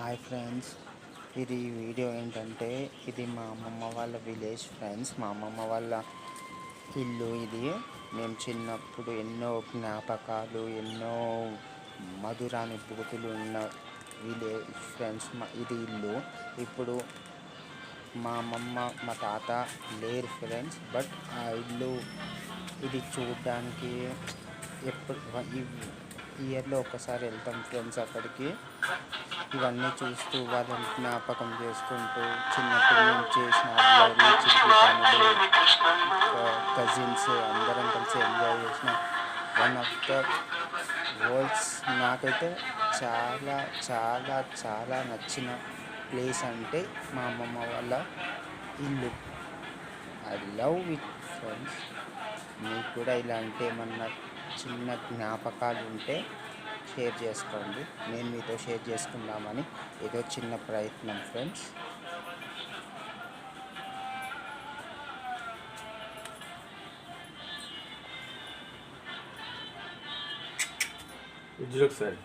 Hi friends, ఇది video ఏంటంటే ఇది మా అమ్మమ్మ వాళ్ళ విలేజ్ ఫ్రెండ్స్. మా అమ్మమ్మ వాళ్ళ ఇల్లు ఇది. మేము చిన్నప్పుడు ఎన్నో జ్ఞాపకాలు, ఎన్నో మధురానుభూతులు ఉన్న విలేజ్ ఫ్రెండ్స్. ఇది ఇల్లు. ఇప్పుడు మా అమ్మమ్మ మా తాత లేరు ఫ్రెండ్స్. బట్ ఆ ఇల్లు ఇది చూడడానికి ఎప్పుడు ఇయర్లో ఒకసారి వెళ్తాం ఫ్రెండ్స్ అక్కడికి. ఇవన్నీ చూస్తూ వాళ్ళని జ్ఞాపకం చేసుకుంటూ చిన్నప్పుడు మేము చేసిన అల్లరి చిలిపితనాలు, కజిన్స్ అందరం కలిసి ఎంజాయ్ చేసిన వన్ ఆఫ్ ద వరల్డ్స్. నాకైతే చాలా చాలా చాలా నచ్చిన ప్లేస్ అంటే మా అమ్మమ్మ వాళ్ళ ఇల్లు. I love it friends. మీకు కూడా ఇలాంటి ఏమన్నా చిన్న జ్ఞాపకాలు ఉంటే షేర్ చేసుకోండి. నేను మీతో షేర్ చేసుకుందామని ఏదో చిన్న ప్రయత్నం ఫ్రెండ్స్. ఒకసారి